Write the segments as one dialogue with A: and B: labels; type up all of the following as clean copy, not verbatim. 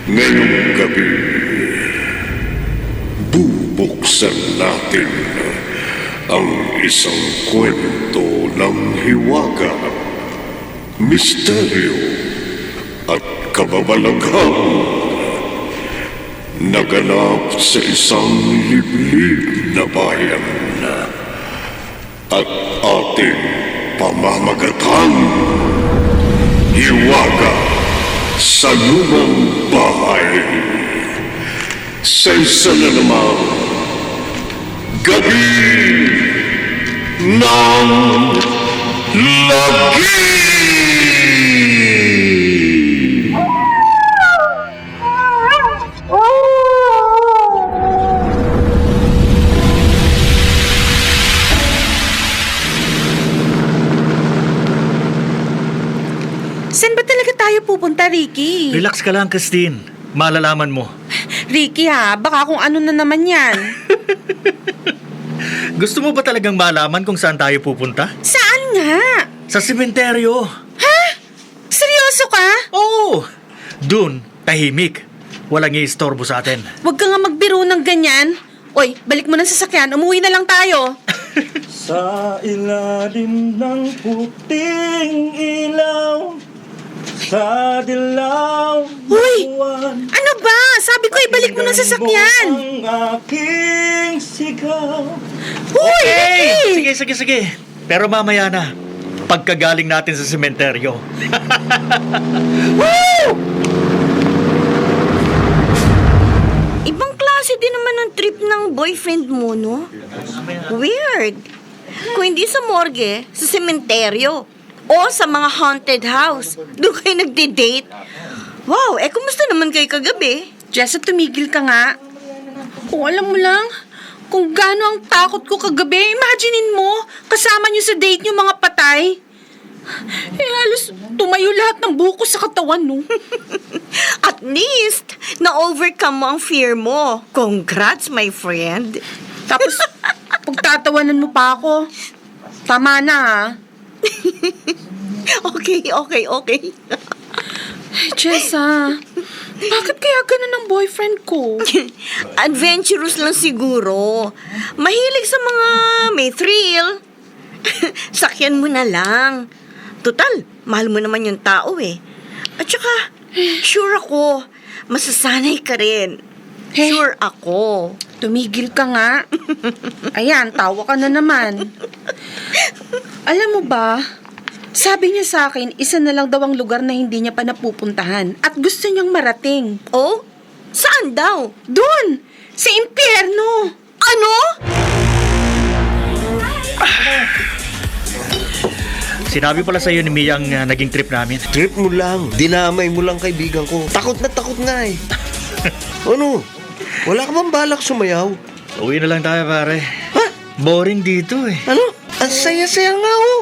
A: Ngayong gabi, bubuksan natin ang isang kwento ng hiwaga, misteryo at kababalaghan. Naganap sa isang liblib na bayan at ating pamamagatan. Hiwaga sa lumang bahay. Sa isa na namang gabi ng lagi.
B: Saan ba talaga tayo pupunta, Ricky?
C: Relax ka lang, Christine. Malalaman mo.
B: Ricky baka kung ano na naman yan.
C: Gusto mo ba talagang malaman kung saan tayo pupunta?
B: Saan nga?
C: Sa sementeryo.
B: Seryoso ka?
C: Oo! Dun, tahimik. Walang iistorbo sa atin.
B: Huwag ka nga magbiro ng ganyan. Oy, balik mo ng sasakyan. Umuwi na lang tayo.
D: Sa ilalim ng puting ilaw, sa dilaw
B: Uy!
D: ng buwan,
B: Ano ba? Sabi ko ibalik mo ng sasakyan.
D: ang aking sigaw.
B: Uy, Ricky!
C: Sige. Pero mamaya na. Pagkagaling natin sa sementeryo.
E: Ibang klase din naman ang trip ng boyfriend mo, no? Weird. Kung hindi sa morgue, sa sementeryo, o sa mga haunted house, doon kayo nagde-date. Wow, kumusta naman kayo kagabi?
B: Jessa, tumigil ka nga. Kung alam mo lang, kung gaano ang takot ko kagabi, imaginein mo, kasama niyo sa date niyo mga patay. Halos tumayo lahat ng buko sa katawan, no?
E: At least, na-overcome mo ang fear mo. Congrats, my friend.
B: Tapos, pagtatawanan mo pa ako, tama na, ha?
E: Okay.
B: Jessa, bakit kaya ganun ang boyfriend ko?
E: Adventurous lang siguro. Mahilig sa mga may thrill. Sakyan mo na lang. Total, mahal mo naman yung tao eh. At saka, sure ako, masasanay ka rin. Sure ako.
B: Tumigil ka nga. Ayan, tawa ka na naman. Alam mo ba, sabi niya sa akin, isa na lang daw ang lugar na hindi niya pa napupuntahan at gusto niyang marating.
E: Oh? Saan daw?
B: Doon! Sa impyerno!
E: Ano?
C: Sinabi pala sa'yo ni Mia ang naging trip namin.
F: Trip mo lang. Dinamay mo lang kaibigan ko. Takot na takot nga eh. Ano? Wala ka bang balak sumayaw?
C: Uwi na lang tayo, pare.
F: Ha?
C: Boring dito eh.
F: Ano? Ang saya-saya nga oh.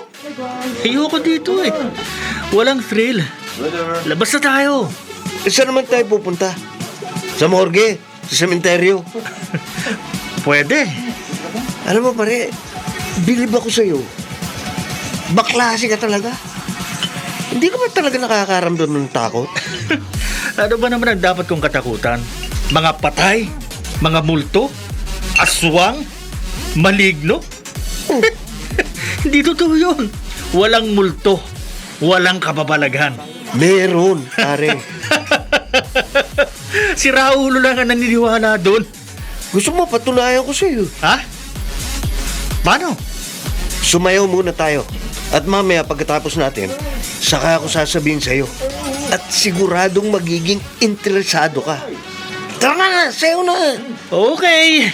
C: Ayoko dito eh. Walang thrill. Labas na tayo.
F: Saan naman tayo pupunta? Sa morgue? Sa sementeryo?
C: Pwede.
F: Alam mo pare, bilib ako sa'yo. Baklase ka talaga. Hindi ka ba talaga nakakaramdam ng takot?
C: Ano ba naman ang dapat kong katakutan? Mga patay? Mga multo? Aswang? Maligno? Hindi totoo yun. Walang multo. Walang kababalaghan.
F: Meron, pare.
C: Si Raulo lang ang naniniwala doon.
F: Gusto mo patunayan ko sa'yo.
C: Ha? Paano?
F: Sumayaw muna tayo. At mamaya pagkatapos natin, saka ako sasabihin sa'yo. At siguradong magiging interesado ka. Tara na, sayaw na.
C: Okay.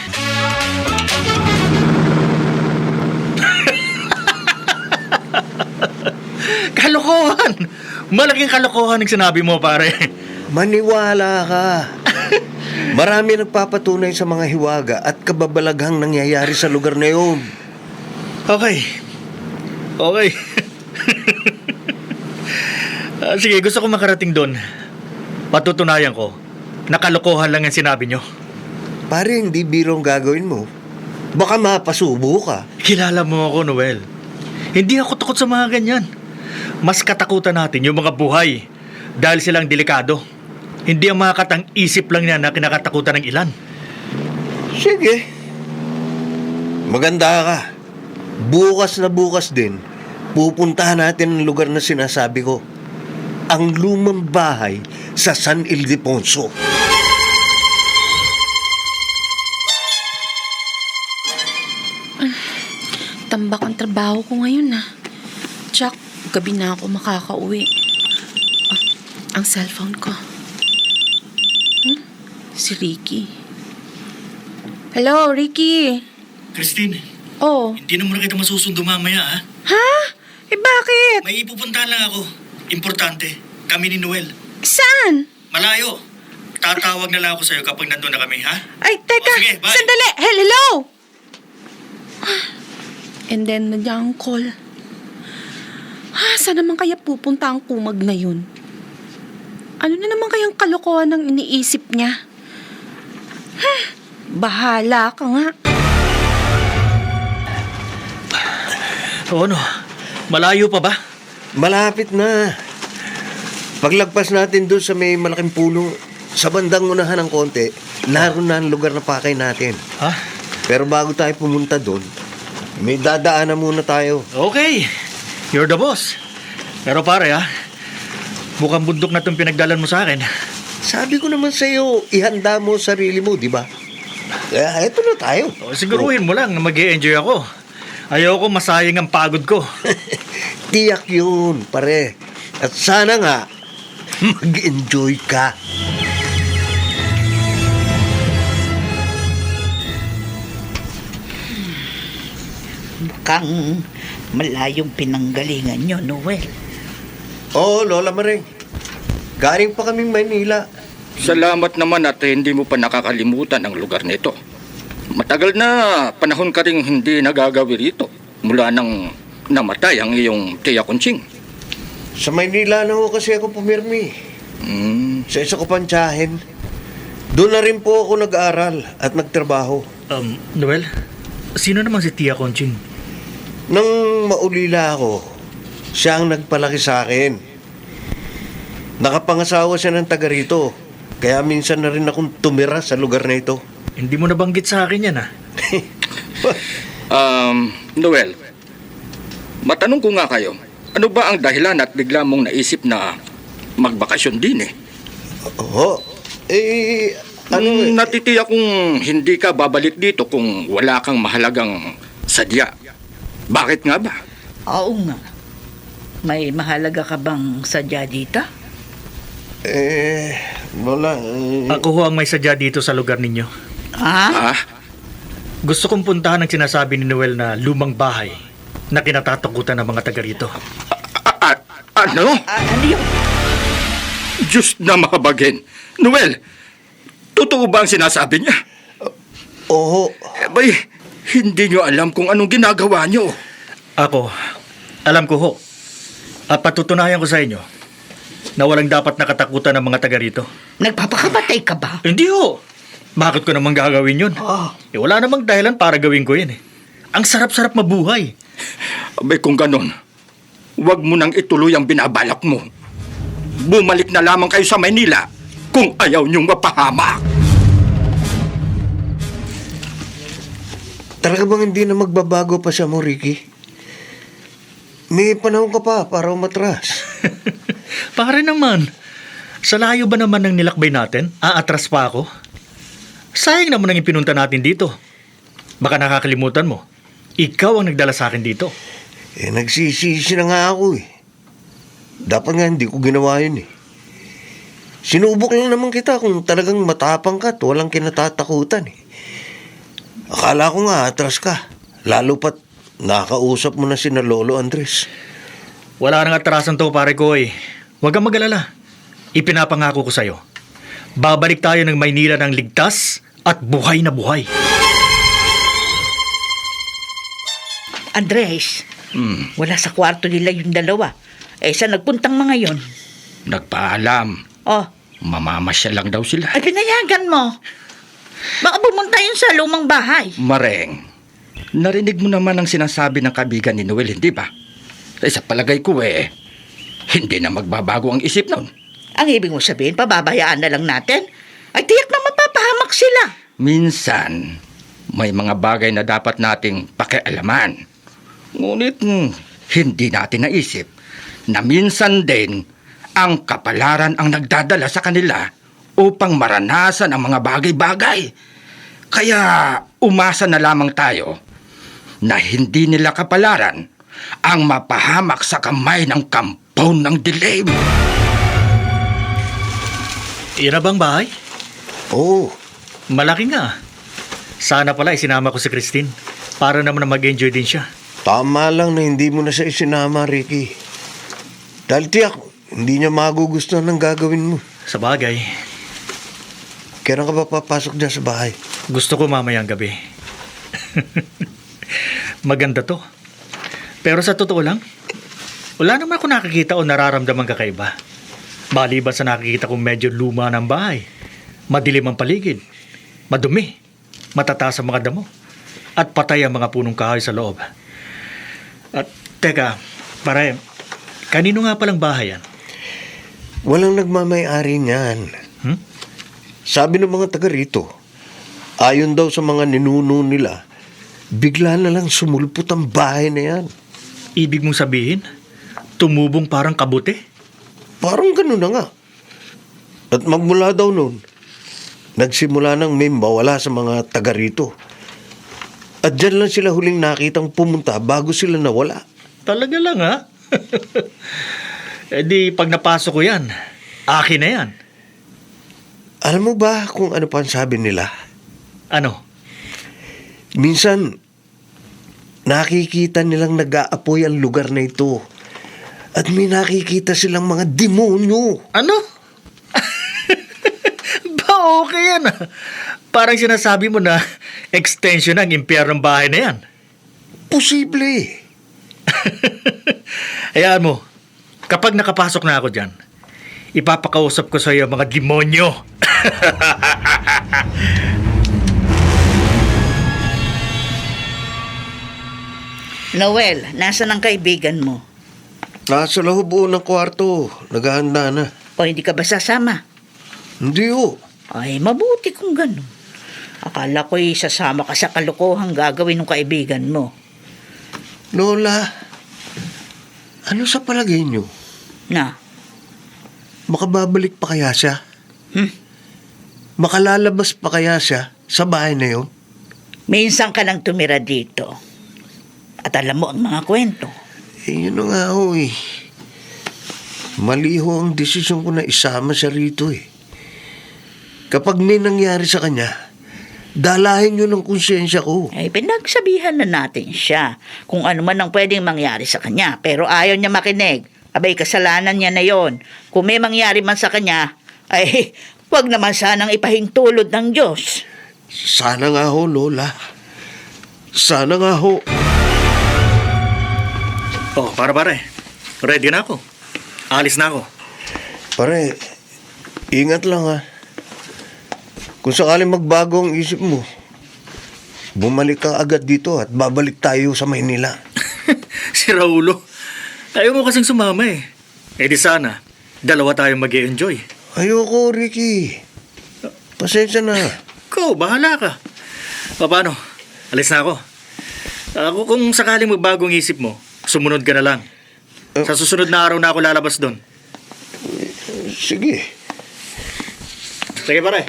C: Kalokohan. Malaking kalokohan ang sinabi mo, pare.
F: Maniwala ka. Marami nagpapatunay sa mga hiwaga at kababalaghang nangyayari sa lugar na yun.
C: Okay. Sige, gusto ko makarating doon. Patutunayan ko na kalokohan lang ang sinabi nyo.
F: Pare, hindi biro ang gagawin mo. Baka mapasubo ka.
C: Kilala mo ako, Noel. Hindi ako takot sa mga ganyan. Mas katakutan natin yung mga buhay dahil silang delikado. Hindi ang mga katang isip lang niya na kinakatakutan ng ilan.
F: Sige. Maganda ka. Bukas na bukas din, pupuntahan natin ang lugar na sinasabi ko. Ang lumang bahay sa San Ildefonso.
B: Tambak ang trabaho ko ngayon Jack, gabi na ako makakauwi. Ang cellphone ko. Si Ricky. Hello, Ricky.
C: Christine,
B: Oh.
C: hindi na muna kita masusundo mamaya, ha?
B: Ha? Bakit?
C: May ipupuntahan lang ako. Importante. Kami ni Noel.
B: Saan?
C: Malayo. Tatawag na lang ako sa'yo kapag nandun na kami, ha?
B: Ay, teka.
C: Oh, sige, bye.
B: Sandali. Hello? And then, nandiyan ang call. Saan naman kaya pupunta ang kumag na yun? Ano na naman kayang kalokohan ang iniisip niya? Bahala ka nga.
C: O ano? Malayo pa ba?
F: Malapit na. Paglagpas natin doon sa may malaking puno, sa bandang unahan ng konti, naroon na ang lugar na pakay natin.
C: Ha?
F: Pero bago tayo pumunta doon, may dadaanan muna tayo.
C: Okay. You're the boss. Pero pare, mukhang bundok na itong pinagdalan mo sa akin.
F: Sabi ko naman sa'yo, ihanda mo sarili mo, di ba? Kaya eto na tayo.
C: O, siguruhin mo lang na mag-i-enjoy ako. Ayoko masayang ang pagod ko.
F: Tiyak yun, pare. At sana nga, mag-enjoy ka.
G: Mukhang malayong pinanggalingan nyo, Noel.
F: Oo, Lola Maring. Galing pa kaming Maynila.
H: Salamat naman at hindi mo pa nakakalimutan ang lugar nito. Matagal na panahon ka rin hindi nagagawi rito mula nang namatay ang iyong tiya Conching.
F: Sa Maynila na ho kasi ako pumirmi. Sa isa ko pantsahin. Doon na rin po ako nag-aral at nagtrabaho.
C: Noel, sino namang si Tia Conching?
F: Nang maulila ako, siya ang nagpalaki sa akin. Nakapangasawa siya ng taga rito. Kaya minsan na rin akong tumira sa lugar na ito.
C: Hindi mo nabanggit sa akin yan,
H: Noel, matanong ko nga kayo, ano ba ang dahilan at bigla mong naisip na magbakasyon din
F: Oo.
H: Natitiyak kung hindi ka babalik dito kung wala kang mahalagang sadya. Bakit nga ba?
G: Oo nga. May mahalaga ka bang sadya dito?
F: Wala.
C: Ako ho ang may sadya dito sa lugar ninyo.
G: Ha?
C: Gusto kong puntahan ang sinasabi ni Noel na lumang bahay na kinatatakutan ng mga taga rito.
H: Ano?
G: Ano yun?
H: Diyos na makabagin. Noel, totoo ba ang sinasabi niya?
F: Oo.
H: Bay, hindi niyo alam kung anong ginagawa niyo.
C: Ako, alam ko ho. At patutunayan ko sa inyo na walang dapat nakatakutan ng mga taga rito.
G: Nagpapakabatay ka ba?
C: Hindi ho. Bakit ko naman gagawin yun? Wala namang dahilan para gawin ko yun Ang sarap-sarap mabuhay.
H: Abay, kung ganon, huwag mo nang ituloy ang binabalak mo. Bumalik na lamang kayo sa Maynila kung ayaw niyong mapahamak.
F: Talaga bang hindi na magbabago pa siya mo, Ricky? May panahon ka pa para umatras.
C: Pare naman, sa layo ba naman ng nilakbay natin? Aatras pa ako? Sayang naman ang ipinunta natin dito. Baka nakakalimutan mo. Ikaw ang nagdala sa akin dito.
F: Nagsisisi na nga ako Dapat nga hindi ko ginawa yun Sinubok lang naman kita kung talagang matapang ka at walang kinatatakutan Akala ko nga atras ka. Lalo pat nakausap mo na sina Lolo Andres.
C: Wala nang atrasan to, pare ko Huwag kang mag-alala. Ipinapangako ko sa'yo. Babalik tayo ng Maynila ng ligtas at buhay na buhay.
G: Andres, wala sa kwarto nila yung dalawa. Saan nagpuntang mga yon?
H: Nagpaalam.
G: Oh,
H: Mamamasya lang daw sila.
G: ay pinayagan mo. Baka pumunta yun sa lumang bahay.
H: Mareng, narinig mo naman ang sinasabi ng kaibigan ni Noel, hindi ba? Sa palagay ko hindi na magbabago ang isip nun.
G: Ang ibig mo sabihin, pababayaan na lang natin? Ay, tiyak na mapapahamak sila.
H: Minsan, may mga bagay na dapat nating pakialaman. Ngunit hindi natin naisip na minsan din ang kapalaran ang nagdadala sa kanila upang maranasan ang mga bagay-bagay. Kaya umasa na lamang tayo na hindi nila kapalaran ang mapahamak sa kamay ng kampaw ng dilim.
C: Iyan na bang bahay?
F: Oo,
C: Malaki nga. Sana pala isinama ko si Christine para naman na mag-enjoy din siya.
F: tama lang na hindi mo na siya isinama, Ricky. Dahil tiyak, hindi niya magugustuhan ng gagawin mo.
C: Sa bagay,
F: Kailan ka ba papasok dyan sa bahay?
C: gusto ko mamayang gabi. Maganda to. Pero sa totoo lang, wala naman ako nakikita o nararamdaman kakaiba. Maliban sa nakikita kong medyo luma ng bahay, madilim ang paligid, madumi, matataas ang mga damo, at patay ang mga punong kahoy sa loob. At teka, pare, kanino nga palang bahay yan?
F: Walang nagmamay-ari niyan.
C: Hmm?
F: Sabi ng mga taga rito, ayon daw sa mga ninuno nila, bigla na lang sumulpot ang bahay na yan.
C: Ibig mong sabihin, tumubong parang kabuti?
F: Parang ganun na nga. At magmula daw noon, nagsimula nang may mawala sa mga taga rito. At dyan lang sila huling nakitang pumunta bago sila nawala.
C: Talaga lang ha? Eh di pag napasok ko yan, akin na yan.
F: Alam mo ba kung ano pa ang sabi nila?
C: Ano?
F: Minsan, nakikita nilang nag-aapoy ang lugar na ito. At may nakikita silang mga demonyo.
C: Ano? Ba okay yan ah. Parang sinasabi mo na extension ng impyernong bahay na yan.
F: Posible.
C: Hayaan mo, kapag nakapasok na ako dyan, ipapakausap ko sa iyo mga demonyo.
G: Noel, nasan ang kaibigan mo?
F: Nasa loob ng kwarto. Naghahanda na.
G: O hindi ka ba sasama?
F: Hindi ho.
G: Ay, mabuti kung gano'n. Akala ko'y sasama ka sa kalokohang gagawin ng kaibigan mo.
F: Lola, ano sa palagay niyo?
G: Na?
F: Makababalik pa kaya siya? Makalalabas pa kaya siya sa bahay na yun?
G: Minsan ka lang tumira dito. At alam mo ang mga kwento.
F: Eh, yun na nga ho eh. Mali ho ang desisyon ko na isama siya rito eh. Kapag may nangyari sa kanya, dalahin yun ang konsyensya ko.
G: Ay, pinagsabihan na natin siya kung ano man ang pwedeng mangyari sa kanya. Pero ayaw niya makinig. Abay, kasalanan niya na yon. Kung may mangyari man sa kanya, ay, wag naman sanang ipahintulot ng Diyos.
F: Sana nga ho, Lola. Sana nga ho.
C: Oh, pare. Ready na ako. Alis na ako.
F: Pare, ingat lang ha. Kung sakaling magbago ang isip mo, bumalik ka agad dito at babalik tayo sa Maynila.
C: Si Raulo, ayaw mo kasing sumama eh. Eh di sana, dalawa tayong mag-e-enjoy.
F: Ayoko, Ricky. Pasensya na.
C: Ikaw, bahala ka. Paano? Alis na ako. Ako kung sakaling magbagong isip mo, sumunod ka na lang. Sa susunod na araw na ako lalabas doon.
F: Sige.
C: Sige pare.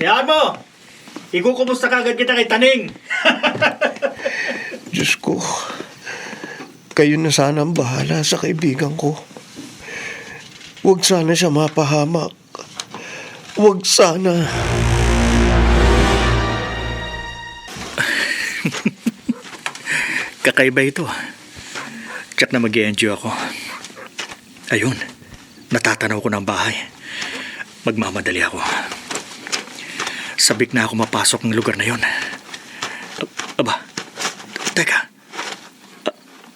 C: Hayaan mo! Ikukumusta kagad kita kay Taning.
F: Diyos ko. Kayo na sana ang bahala sa kaibigan ko. Huwag sana siya mapahamak. Huwag sana.
C: Kakaiba ito. Tsak na mag-i-enjoy ako. Ayun, natatanaw ko ng bahay. Magmamadali ako. Sabik na ako mapasok ng lugar na yon. Aba, teka.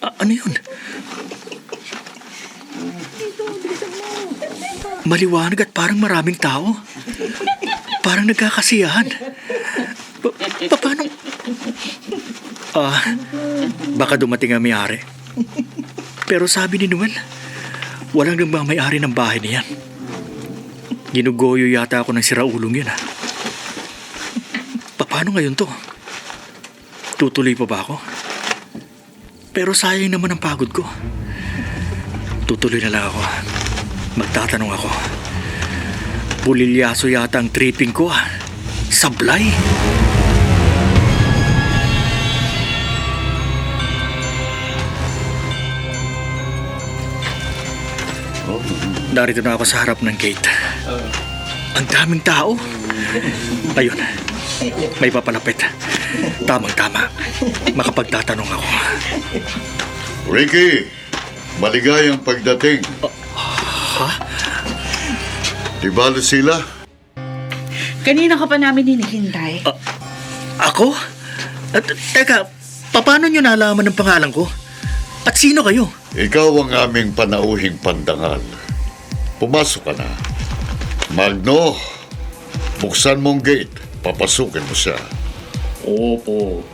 C: Ano yun? Maliwanag at parang maraming tao. Parang nagkakasiyahan. Paano? Baka dumating ang may-ari. Pero sabi ni Noel, Walang nagmamayari ng bahay niyan. Ginugoyo yata ako ng siraulong yun, ha? Paano ngayon to? Tutuloy pa ba ako? Pero sayang naman ang pagod ko. Tutuloy na lang ako. Magtatanong ako. Pulilyaso yata ang tripping ko, ah. Sablay. Narito na ako sa harap ng gate. Ang daming tao. Ayun. May papalapit. Tamang-tama. Makapagtatanong ako.
A: Ricky, maligayang pagdating.
C: Ha?
A: Di ba, Lucila?
G: Kanina ka pa namin hinihintay.
C: Ako? Teka, paano nyo nalaman ng pangalan ko? At sino kayo?
A: Ikaw ang aming panauhing pandangal. Pumasok ka na. Magno, buksan mong gate. Papasukin mo siya.
C: Opo.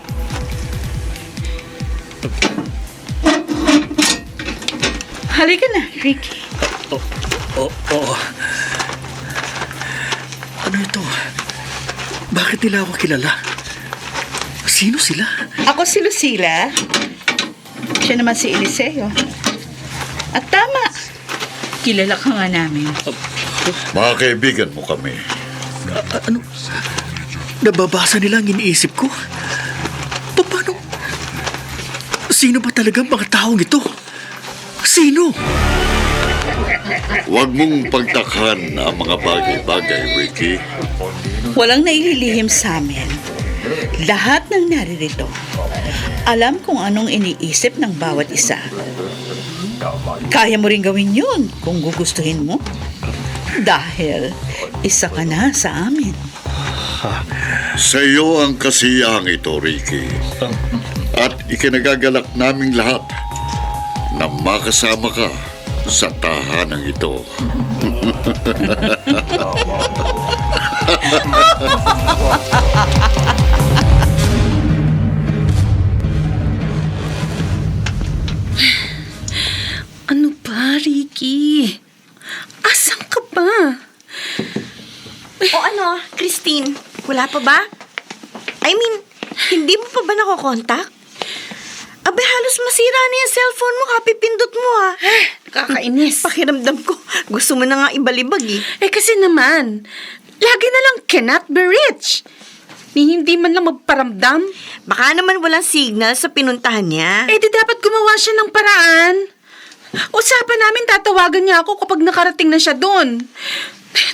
G: Halika na, Ricky.
C: Oo. Ano ito? Bakit nila ako kilala? Sino sila?
G: Ako si Lucila. Siya naman si Eliseo. At tama, kilala ka nga namin.
A: Mga kaibigan mo kami.
C: Ano? Nababasa nila ang iniisip ko? Paano? Sino ba talaga ang mga taong ito? Sino?
A: Huwag mong pagtakhan ang mga bagay-bagay, Ricky.
G: Walang naililihim sa amin. Lahat ng naririto, alam kung anong iniisip ng bawat isa. Kaya mo rin gawin yun kung gugustuhin mo. Dahil isa ka na sa amin.
A: Sa iyo ang kasiyahang ito, Ricky. At ikinagagalak naming lahat na makasama ka sa tahanang ito.
B: Ano ba, Ricky? Asan ka ba?
E: O ano, Christine, wala pa ba? I mean, hindi mo pa ba nakokontak? Abe, halos masira na yung cellphone mo, kapipindot mo ha.
B: Kakainis.
E: Pakiramdam ko, gusto mo na nga ibalibag eh.
B: Kasi naman, lagi na lang cannot be reached. Ni hindi man lang magparamdam.
E: Baka naman walang signal sa pinuntahan niya.
B: Di dapat gumawa siya ng paraan. Usapan namin tatawagan niya ako kapag nakarating na siya doon.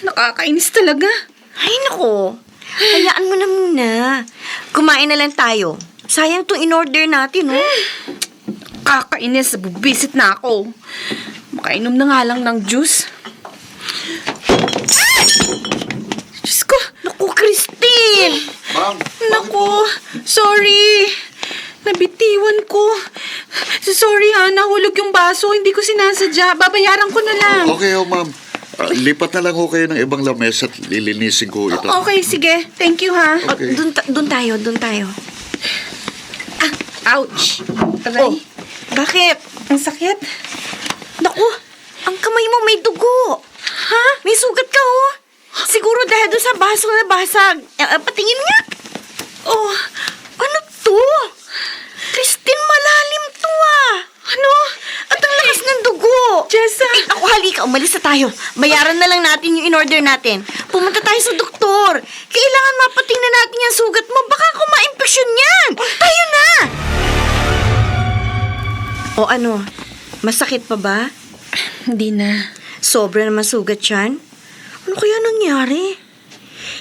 B: Nakakainis talaga.
E: Ay nako, hayaan mo na muna. Kumain na lang tayo. Sayang tong in-order natin, no?
B: Kakainis, bubisit na ako. Makainom na nga lang ng juice. Diyos ko!
E: Naku, Christine!
B: Naku, sorry. Nabitiwan ko. Sorry ha, nahulog yung baso. Hindi ko sinasadya. Babayaran ko na lang.
A: Okay, ma'am. Lipat na lang ho kayo ng ibang lamesa at lilinisin ko ito.
B: Okay, sige. Thank you ha.
A: Okay.
E: Doon tayo.
B: Ouch. Aray.
E: Bakit?
B: Ang sakit.
E: Naku, ang kamay mo may dugo.
B: Ha?
E: May sugat ka, oh. Siguro dahil doon sa basong nabasag. Patingin nga.
B: Oh,
E: Ano to? Christine, malalim to ah.
B: ano?
E: At ang lakas ng dugo.
B: Jessa.
E: Ay, ako, halika. Umalis na tayo. Bayaran na lang natin yung in-order natin. Pumunta tayo sa doktor. Kailangan mapatingnan natin yung sugat mo. Baka ako ma-infeksyon yan. Tayo na! O ano? Masakit pa ba?
B: Hindi na.
E: Sobra naman sugat yan. Ano kaya nangyari?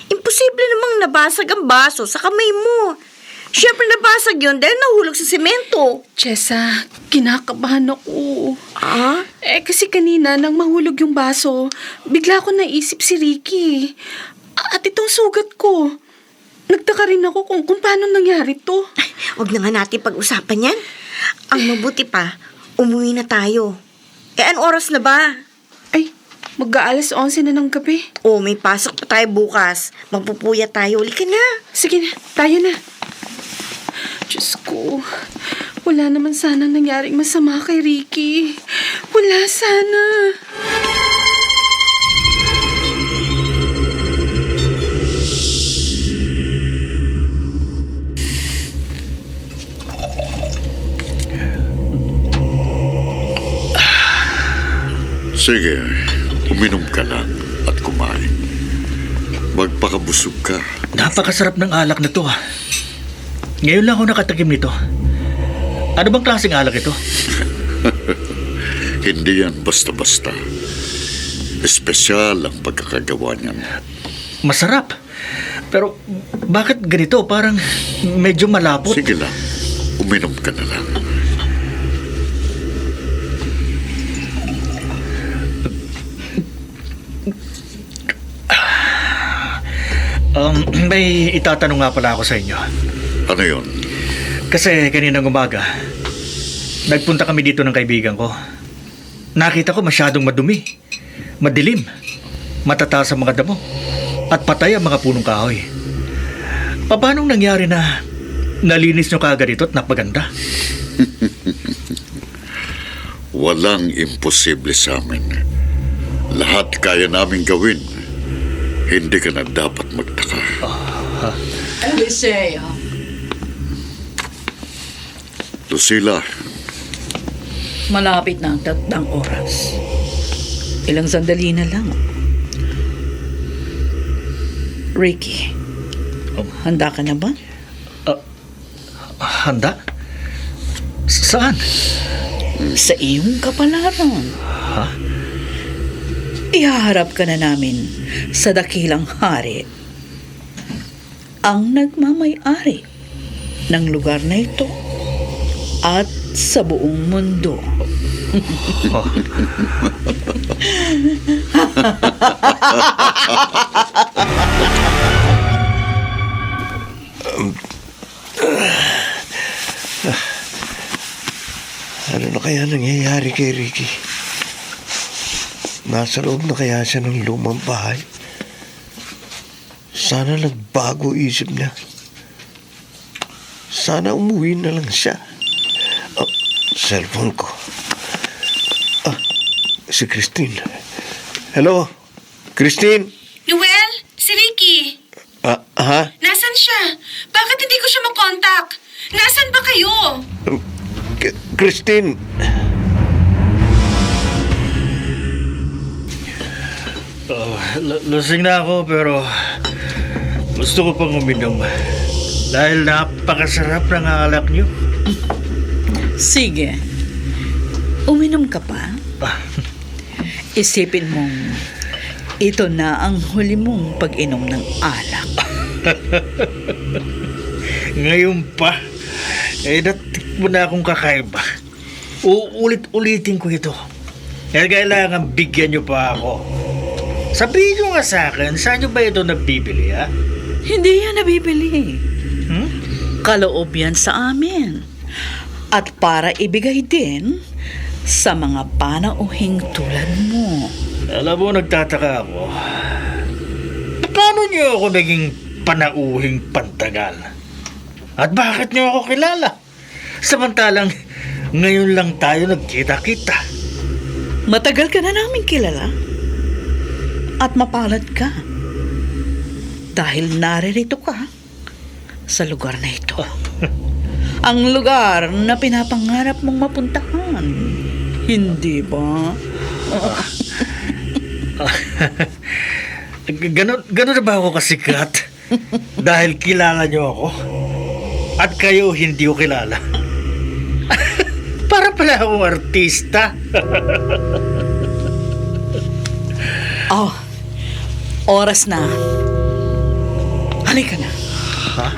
E: Imposible namang nabasag ang baso sa kamay mo. Siyempre nabasag yun dahil nahulog sa semento.
B: Jessa, kinakabahan ako.
E: Ah?
B: Kasi kanina nang mahulog yung baso, bigla ko naisip si Ricky. At itong sugat ko. Nagtaka rin ako kung paano nangyari to.
E: Huwag na nga natin pag-usapan yan. Ang mabuti pa, umuwi na tayo. Anong oras na ba?
B: Ay, mag-aalas 11 na ng gabi.
E: Oh, may pasok pa tayo bukas. Magpupuya tayo. Halika na.
B: Sige na, tayo na. Diyos ko, wala naman sanang nangyaring masama kay Ricky. Wala sana.
A: Sige, uminom ka lang at kumain. Magpakabusog ka.
C: Napakasarap ng alak na to, ha. Ngayon lang ako nakatakim nito. Ano bang klaseng alak ito?
A: Hindi yan basta-basta. Espesyal ang pagkakagawa niyan.
C: Masarap. Pero bakit ganito? Parang medyo malapot.
A: Sige lang, uminom ka na lang.
C: May itatanong nga pala ako sa inyo.
A: Ano yun?
C: Kasi kaninang umaga, nagpunta kami dito ng kaibigan ko. Nakita ko masyadong madumi, madilim, matataas ang mga damo, at patay ang mga punong kahoy. Paano nangyari na nalinis nyo kaagad ito at napaganda?
A: Walang imposible sa amin. Lahat kaya namin gawin. Hindi ka na dapat magtaka.
I: Eliseo.
A: Lucila,
I: Malapit na ang 3 oras. Ilang sandali na lang. Ricky, handa ka na ba?
C: Handa? Saan?
I: Sa iyong kapalaran. Ihaharap ka na namin sa dakilang hari. Ang nagmamay-ari ng lugar na ito at sa buong mundo.
F: Ano na kaya nangyayari kay Ricky? Nasa loob na kaya siya ng lumang bahay? Sana nagbago isip niya. Sana umuwi na lang siya. Oh, cellphone ko. Si Christine. Hello? Christine?
B: Noel, si Ricky.
F: Ha?
B: Nasaan siya? Bakit hindi ko siya makontak? Nasaan ba kayo?
F: Christine!
C: Lasing na ako pero gusto ko pang uminom. Dahil napakasarap ng alak niyo.
I: Sige. Uminom ka pa? Isipin mong ito na ang huli mong pag-inom ng alak.
C: Ngayon pa, natikmo na akong kakaiba. Uulit-ulitin ko ito. Kaya kailangan bigyan niyo pa ako. Sabihin niyo nga sa akin, saan niyo ba ito nabibili, ha?
I: Hindi yan nabibili. Kaloob yan sa amin. At para ibigay din sa mga panauhing tulad mo.
C: Alam mo, nagtataka ako. Paano niyo ako naging panauhing pantagal? At bakit niyo ako kilala? Samantalang ngayon lang tayo nagkita-kita.
I: Matagal ka na namin kilala. At mapalad ka. Dahil naririto ka sa lugar na ito. Ang lugar na pinapangarap mong mapuntahan. Hindi ba?
C: Ganon na ba ako kasikat? Dahil kilala niyo ako? At kayo hindi ko kilala? Para pala akong artista.
I: Oh, oras na. Halika na.
C: Ha?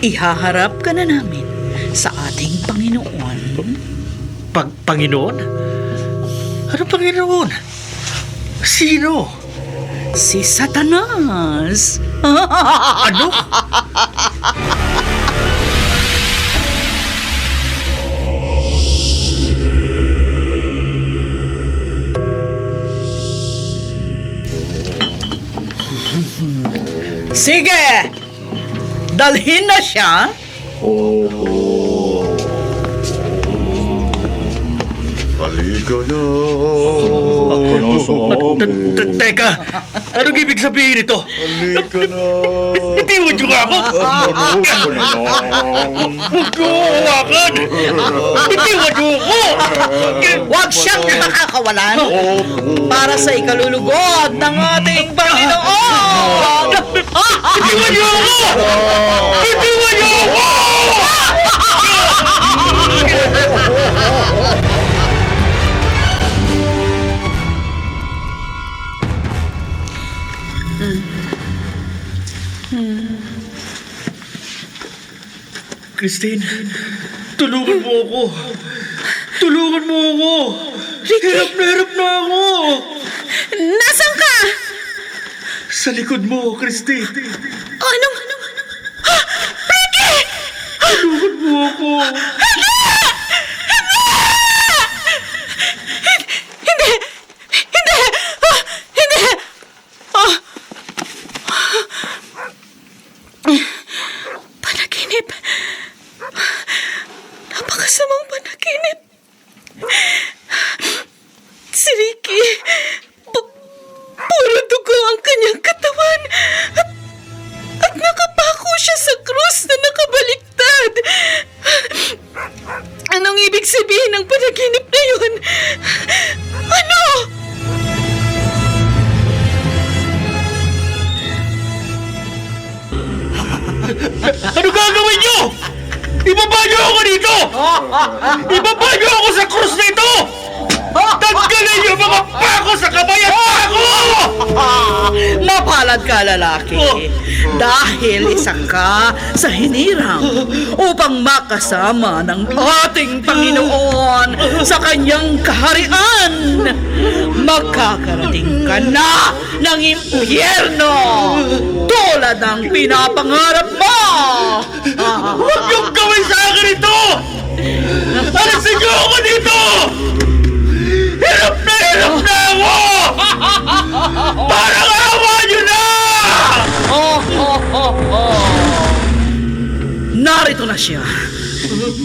I: Ihaharap ka na namin sa ating Panginoon.
C: Panginoon? Ano Panginoon? Sino?
I: Si Satanas.
C: Ano?
I: Sige! Dalhin na siya.
A: Halika. Halika na.
C: Teka, anong ibig sabihin ito?
A: Halika na.
C: Itiwan niyo nga ako! Huwag niyo hawakan! Itiwan niyo ako!
I: Huwag siyang makakawalan para sa ikalulugod ng ating Panginoon!
C: Itiwan niyo ako! Itiwan niyo ako! Christine, tulungan mo ako. Tulungan mo ako. Hirap na ako.
B: Nasaan ka?
C: Sa likod mo, Christine.
B: Anong... Ha? Ricky!
C: Tulungan mo ako.
B: Hindi! Hindi! Hindi! Panaginip. Napakasamang panaginip. Si Ricky, puro dugo ang kanyang katawan. At nakapako siya sa krus na nakabaliktad. Anong ibig sabihin ng panaginip na yun? Ano?
C: Ano gagawin niyo? Ibaba niyo ako dito! Ibaba niyo ako sa krus na ito! Tanggalin niyo mga pako sa kamay at pako!
I: Mapalad ka, lalaki. Dahil isa ka sa hinirang upang makasama ng ating Panginoon sa kanyang kaharian. Magkakarating ka na ng impyerno tulad ng pinapangarap mo.
C: Huwag niyong gawin sa akin ito! Alisin niyo ako dito! Hirap na ako! Parang awa niyo na!
I: Narito na siya.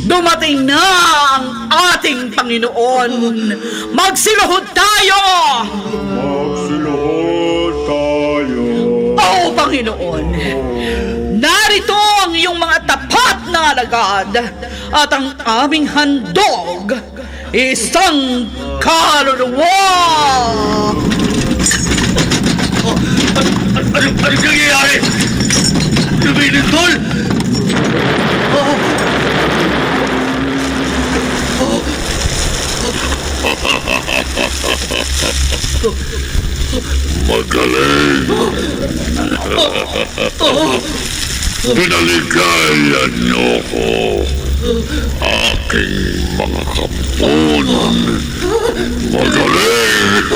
I: Dumating na ang ating Panginoon. Magsiluhod tayo!
D: Magsiluhod tayo.
I: O Panginoon, narito ang iyong mga tapat na alagad at ang aming handog, isang kaluluwa.
C: Anong nangyayari? Luminitol!
A: Magaling. Pinaligayan niyo ko. Aking mga kampon. Magaling.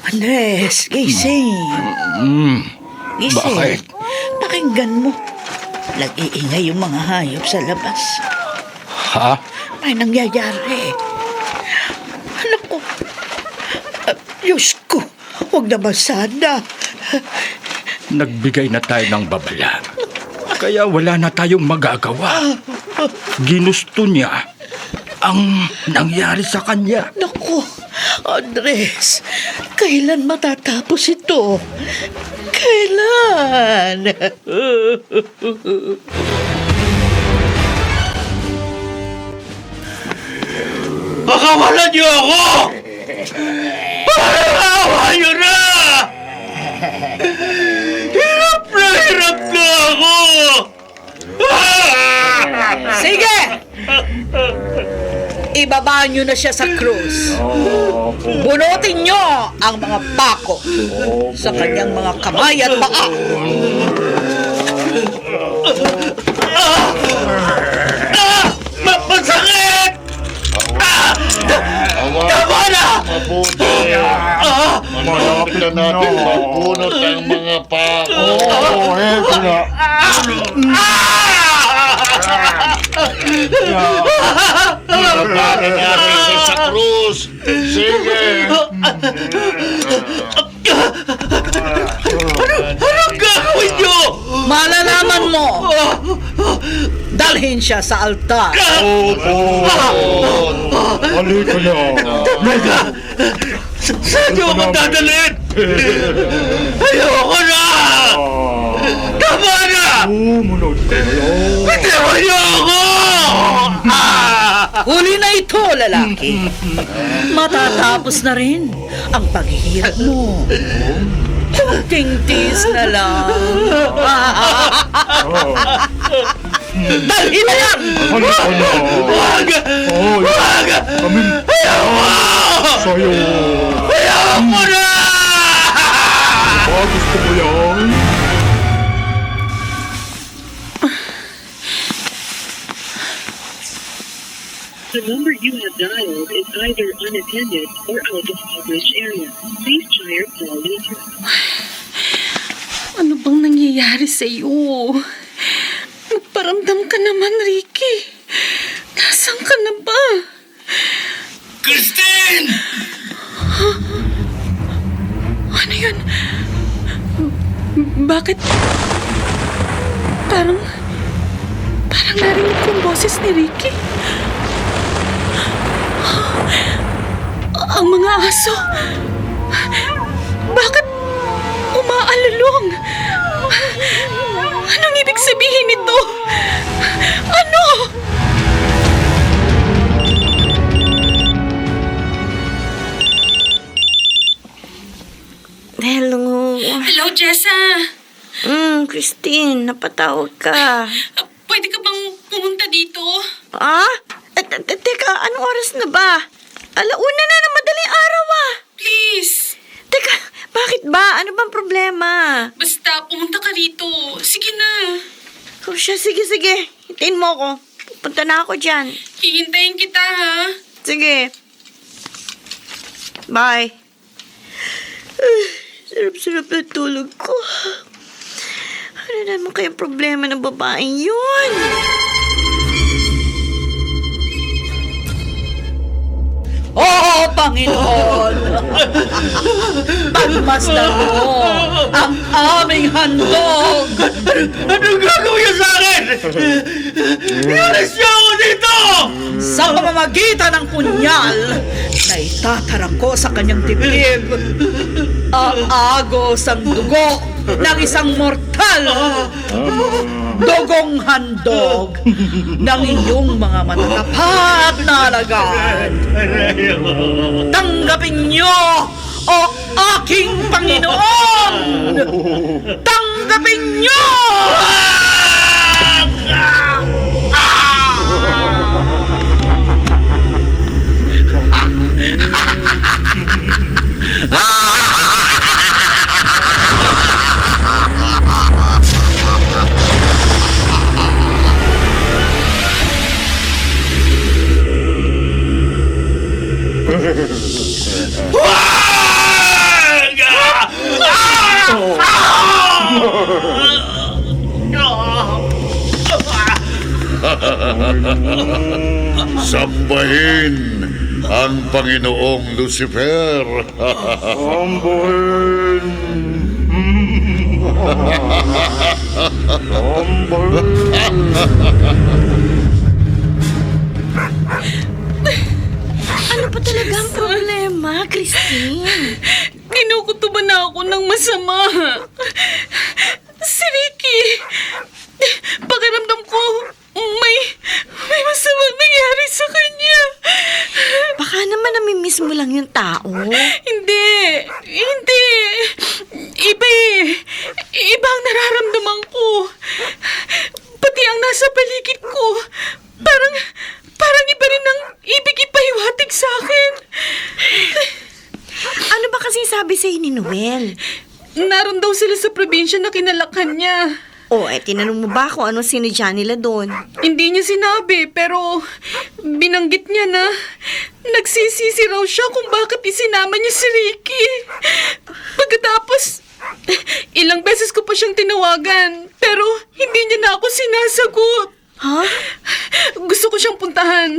I: Andres, gising. Gising.
H: Bakit?
I: Pakinggan mo. Nag-iingay yung mga hayop sa labas.
H: Ha?
I: May nangyayari. Anak ko. Diyos ko, huwag naman sana.
H: Nagbigay na tayo ng babala. Kaya wala na tayong magagawa. Ginusto niya ang nangyari sa kanya.
I: Naku, Andres, kailan matatapos ito? Kailan?
C: Pakawalan niyo ako! Parang awa niyo na! Hirap na ako!
I: Sige! Ibaba niyo na siya sa krus. Bunutin niyo ang mga pako sa kanyang mga kamay at paa.
C: Masakit! Tama na!
A: Mabuti. Malapit na natin mabunot ang mga pako.
D: Eto na.
A: Labanan natin si Santa Cruz. Sige.
C: Anong gagawin niyo?
I: Malalaman mo! Dalhin siya sa altar.
D: Halika na.
C: Mega! Saan niyo ako dadalhin? Ayoko na! Tama na!
D: Sumunod ka na lang.
C: Bitiwan niyo ako!
I: Huli na ito, lalaki. Matatapos na rin ang paghihirap mo. Kunting tiis na lang. Dalhin na yan!
D: Halika na.
C: Wag!
D: Hoy,
C: Wag!
D: kami
C: Ayoko!
D: sa'yo.
C: Ayoko na!
D: Gusto mo yan?
J: The number you have dialed is either unattended or out of coverage area. Please try your call later.
B: Ano bang nangyayari sa iyo? Magparamdam ka naman, Ricky. Nasaan ka na ba?
C: Christine!
B: Ano yun? Bakit? Parang narinig ko ang boses ni Ricky. Ang mga aso. Bakit umaalulong? Anong ibig sabihin nito? Ano?
E: Hello.
B: Hello, Jessa.
E: Christine, napatawag ka.
B: Pwede ka bang pumunta dito?
E: Ah? Teka, anong oras na ba? Alauna na ng madaling araw
B: Please.
E: Teka, bakit ba? Ano bang problema?
B: Basta pumunta ka rito. Sige na.
E: Oh, siya, sige. Hintayin mo ako. Pupunta na ako dyan.
B: Hihintayin kita, ha?
E: Sige. Bye. Sarap-sarap na tulog ko. Ano naman kaya problema ng babaeng yun?
I: Oo, Panginoon! Pagmasdan mo ang aming handog!
C: Anong gagawin niyo sa akin? Ialis niyo ako dito!
I: Sa pamamagitan ng punyal na itatarak ko sa kanyang dibdib, aagos ang dugo ng isang mortal, dugong handog ng iyong mga matatapat na alagad. Tanggapin niyo, o aking Panginoon! Tanggapin niyo!
A: Sambahin ang Panginoong Lucifer.
D: Sambahin.
E: Ano pa talaga ang problema, Christine?
B: Kinukutuban na ako ng masama. Si Ricky, pakiramdam ko may masamang nangyari sa kanya.
E: Baka naman namimiss mo lang yung tao.
B: Hindi. Iba ang nararamdaman ko. Pati ang nasa paligid ko. Parang iba rin ang ibig ipahiwatig sa akin.
E: Ano ba kasi sabi sa'yo ni Noel?
B: Naroon daw sila sa probinsya na kinalakan niya.
E: Tinanong mo ba kung ano sinadya nila doon?
B: Hindi niya sinabi, pero binanggit niya na nagsisisi raw siya kung bakit isinama niya si Ricky. Pagkatapos, ilang beses ko pa siyang tinawagan, pero hindi niya na ako sinasagot.
E: Ha?
B: Gusto ko siyang puntahan.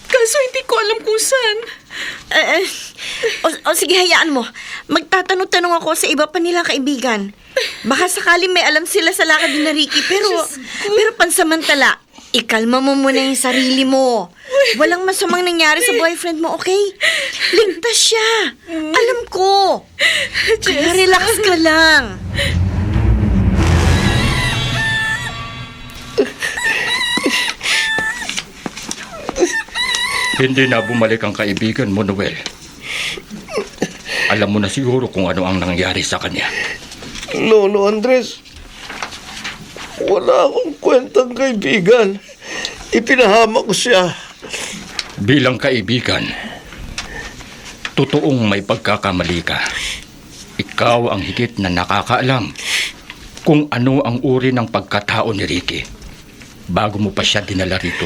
B: Kaso hindi ko alam kung saan.
E: Sige, hayaan mo. Magtatanong-tanong ako sa iba pa nilang kaibigan. Baka sakali may alam sila sa lakad ni Ricky, pero pansamantala, ikalma mo muna yung sarili mo. Walang masamang nangyari sa boyfriend mo, okay? Ligtas siya. Alam ko. Kaya relax ka lang.
H: Hindi na bumalik ang kaibigan mo, Noel. Alam mo na siguro kung ano ang nangyari sa kanya.
F: Lolo Andres, wala akong kwentang kaibigan. Ipinahama ko siya.
H: Bilang kaibigan, totoong may pagkakamali ka. Ikaw ang higit na nakakaalam kung ano ang uri ng pagkatao ni Ricky bago mo pa siya dinala rito.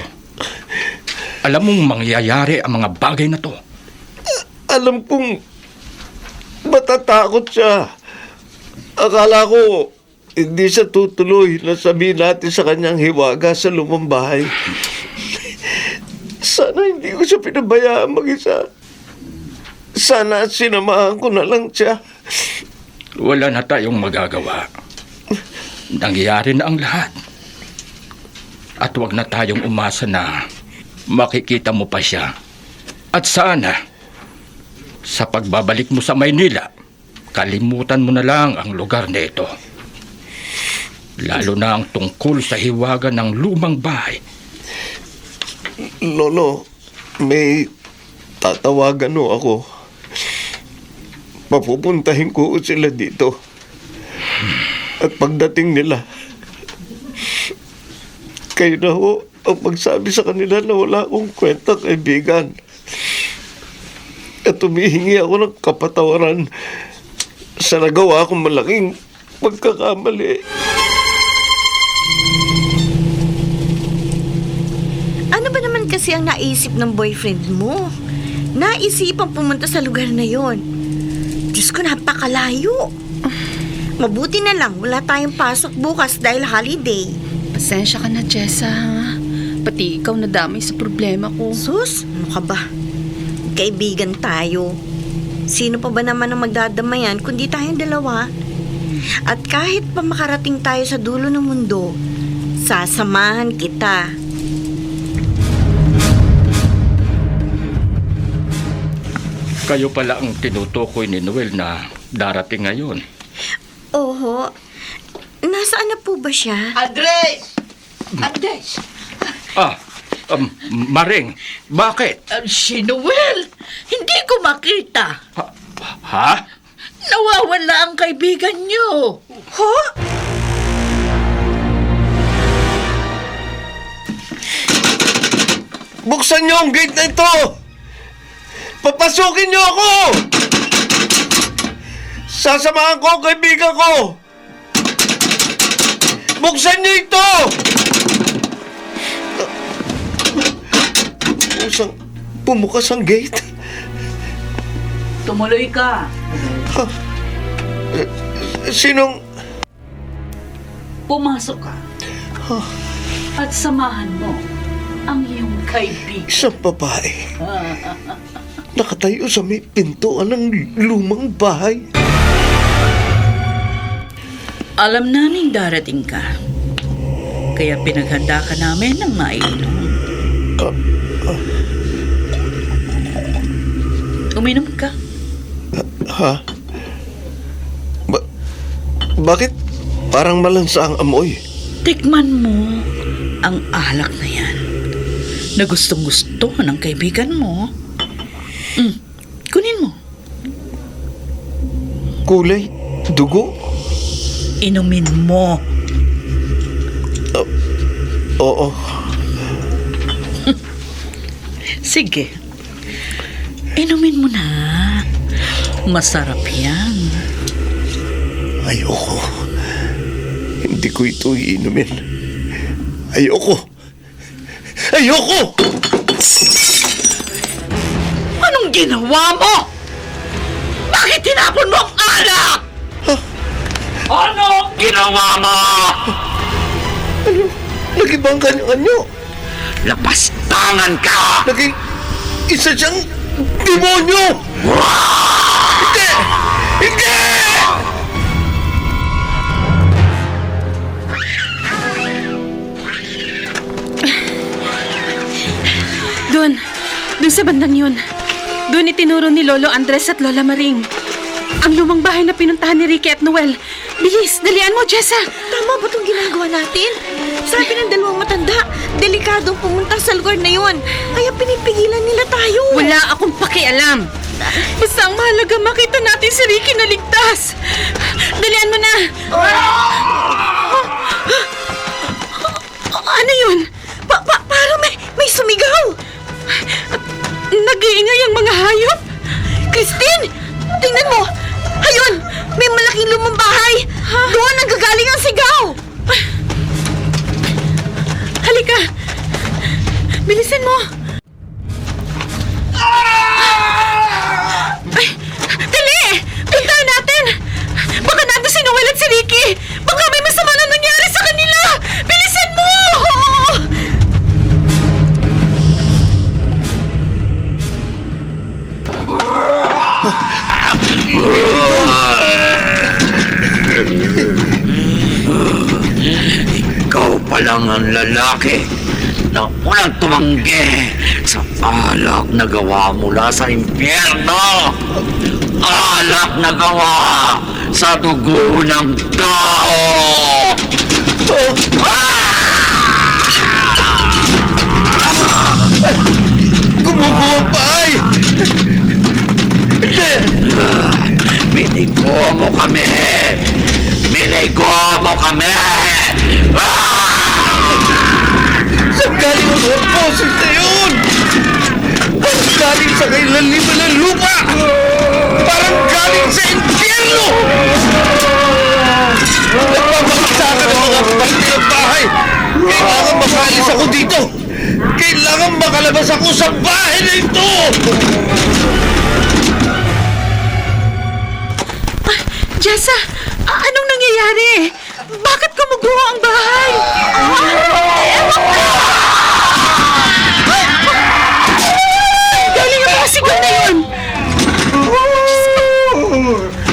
H: Alam mong mangyayari ang mga bagay na to.
F: Alam kong matatakot siya. Akala ko hindi siya tutuloy na sabihin natin sa kanyang hiwaga sa lumang bahay. Sana hindi ko siya pinabayaan mag-isa. Sana sinamahan ko na lang siya.
H: Wala na tayong magagawa. Nangyayari na ang lahat. At wag na tayong umasa na makikita mo pa siya. At sana, sa pagbabalik mo sa Maynila, kalimutan mo na lang ang lugar na ito. Lalo na ang tungkol sa hiwaga ng lumang bahay.
F: Lolo, may tatawagan ho ako. Papupuntahin ko sila dito. At pagdating nila, kayo na ho ang magsabi sa kanila na wala akong kwentang kaibigan. At humihingi ako ng kapatawaran sa nagawa akong malaking pagkakamali.
E: Ano ba naman kasi ang naisip ng boyfriend mo? Naisipang pumunta sa lugar na yon. Diyos ko, napakalayo. Mabuti na lang, wala tayong pasok bukas dahil holiday.
B: Pasensya ka na, Jessa. Pati ikaw nadamay sa problema ko.
E: Sus, ano ka ba? Kaibigan tayo. Sino pa ba naman ang magdadamayan kundi tayong dalawa? At kahit pa makarating tayo sa dulo ng mundo, sasamahan kita.
H: Kayo pala ang tinutukoy ni Noel na darating ngayon.
E: Oho. Nasaan na po ba siya?
G: Andres! Andres!
H: Maring, bakit?
G: Si Noel! Hindi ko makita.
H: Ha?
G: Nawawala ang kaibigan niyo.
E: Ho?
F: Buksan niyo ang gate na ito! Papasukin niyo ako! Sasamahan ko ang kaibigan ko! Buksan niyo ito! Bumukas ang gate?
I: Tumuloy ka.
F: Sinong...
I: Pumasok ka. At samahan mo ang iyong kaibigan.
F: Isang babae. Nakatayo sa may pintuan ng lumang bahay.
I: Alam namin darating ka. Kaya pinaghanda ka namin ng maiinom. Uminom ka.
F: Ha? Bakit parang malansa ang amoy?
I: Tikman mo ang alak na yan na gustong-gusto ng kaibigan mo. Kunin mo.
F: Kulay? Dugo?
I: Inumin mo.
F: Oo.
I: Sige. Inumin mo na. Masarap yan.
F: Ayoko. Hindi ko ito iinumin. Ayoko. Ayoko!
G: Anong ginawa mo? Bakit tinapon mo ang alak? Ano ang ginawa mo?
F: Nag-ibang kanyo-kanyo.
H: Lapastangan ka!
F: Naging isa siyang demonyo! Hindi! Hindi!
B: Doon sa bandang yun. Doon itinuro ni Lolo Andres at Lola Maring ang lumang bahay na pinuntahan ni Ricky at Noel. Bilis, dalian mo, Jessa.
E: Tama ba itong ginagawa natin? Sabi ng dalawang matanda, delikadong pumunta sa lugar na yon. Kaya pinipigilan nila tayo.
B: Wala akong pakialam. Basta ang mahalaga makita natin si Ricky na ligtas. Dalian mo na. Ano yun?
E: Parang may sumigaw.
B: Nag-iingay ang mga hayop.
E: Christine! Tingnan mo! Ayun! May malaking lumang bahay! Doon nanggagaling ang sigaw!
B: Halika! Bilisan mo! Ay! Dali! Puntahan natin! Baka nando si Noel at si Ricky! Baka may masama na nangyari sa kanila! Bilisan mo!
H: Ikaw pa lang ang lalaki na unang tumanggi sa alak na gawa mula sa impyerno. Alak na gawa sa dugo ng tao.
F: Gumugumpay!
H: Minigo mo kami! Minigo mo kami!
F: Saan galing ang mga boses na yun? Parang galing sa kailaliman ng lupa! Parang galing sa impyerno! Nagpapaksakan ng mga parte ng bahay! Kailangan makaalis ako dito! Kailangan makalabas ako sa bahay na ito!
B: Jessa, anong nangyayari? Bakit gumuguho ang bahay? Galing ang mga sigaw na yun!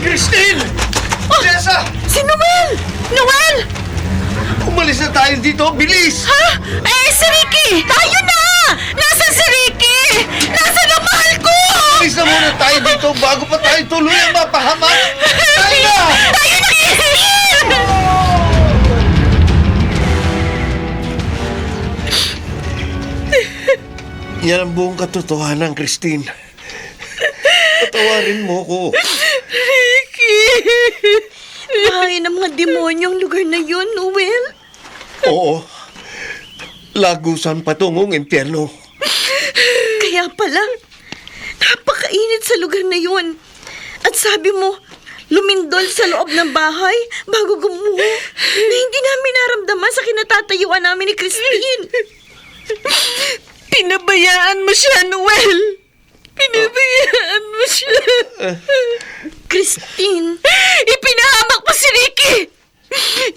F: Christine! Jessa!
B: Si Noel! Noel!
F: Umalis na tayo dito! Bilis!
B: Ha? Si Ricky! Tayo na! Nasaan si Ricky? Nasaan ang mahal ko?
F: Umalis na muna tayo dito bago pa tayo tuluyang mapahamak! Tayo na!
B: Tayo na, Christine!
F: Yan ang buong katotohanan, Christine. Patawarin mo ko.
B: Ricky!
E: Ay, ng mga demonyo ang lugar na yon, Noel.
F: Oo. Lagusan patungong impyerno.
E: Kaya pala, napakainit sa lugar na yon. At sabi mo, lumindol sa loob ng bahay bago gumuho na hindi namin naramdaman sa kinatatayuan namin ni Christine.
B: Pinabayaan mo siya, Noel! Pinabayaan mo siya!
E: Christine!
B: Ipinahamak mo si Ricky!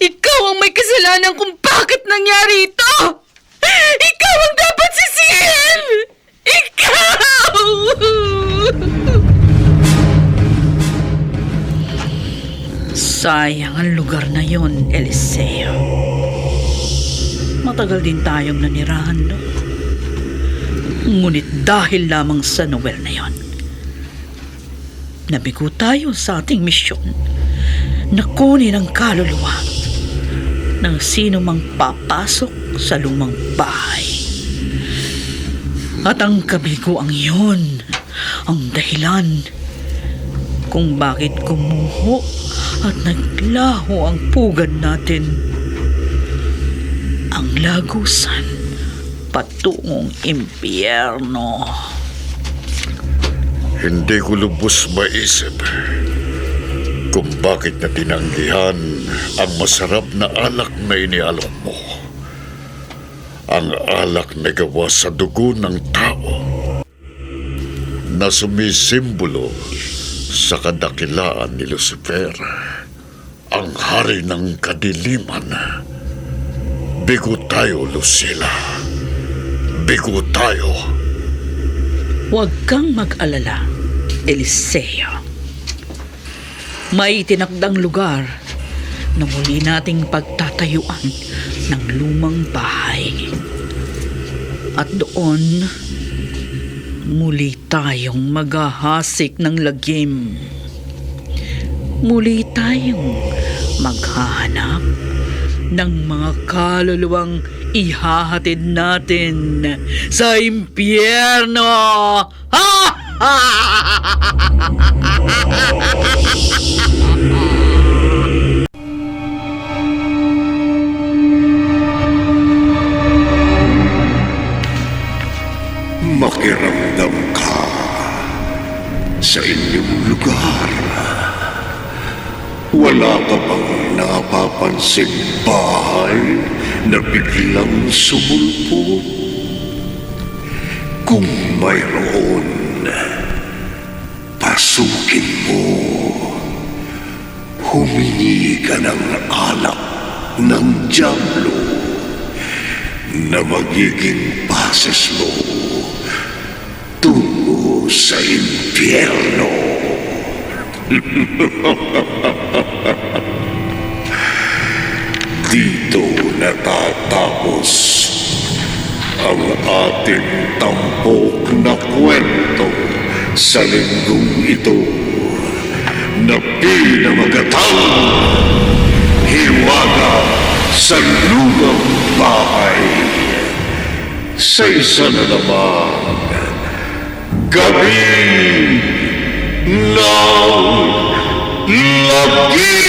B: Ikaw ang may kasalanan kung bakit nangyari ito! Ikaw ang dapat sisihin! Ikaw!
I: Sayang ang lugar na yon, Eliseo. Matagal din tayong nanirahan doon. Ngunit dahil lamang sa Noel na yon, nabigo tayo sa ating misyon na kunin ang kaluluwa ng sino mang papasok sa lumang bahay. At ang kabiguang yun ang dahilan kung bakit gumuho at naglaho ang pugad natin. Ang lagusan patungong impyerno.
A: Hindi ko lubos maisip kung bakit na tinanggihan ang masarap na alak na inialok mo. Ang alak na gawa sa dugo ng tao na sumisimbolo sa kadakilaan ni Lucifer, ang hari ng kadiliman. Bigo tayo, Lucila. Bigo tayo.
I: Huwag kang mag-alala, Eliseo. May tinakdang lugar na muli nating pagtatayuan ng lumang bahay. At doon, muli tayong maghahasik ng lagim. Muli tayong maghahanap ng mga kaluluwang ihahatid natin sa impyerno. Ha!
A: Makiramdam ka sa inyong lugar. Wala ka bang napapansing bahay na biglang sumulpo? Kung mayroon, pasukin mo. Humingi ka ng alak ng Diablo na magiging pases mo tungo sa impyerno. Dito natatapos ang ating tampok na kwento sa linggong ito na pinamagatang Hiwaga sa Lumang Bahay. Sa isa na naman Gabi ng Lagi!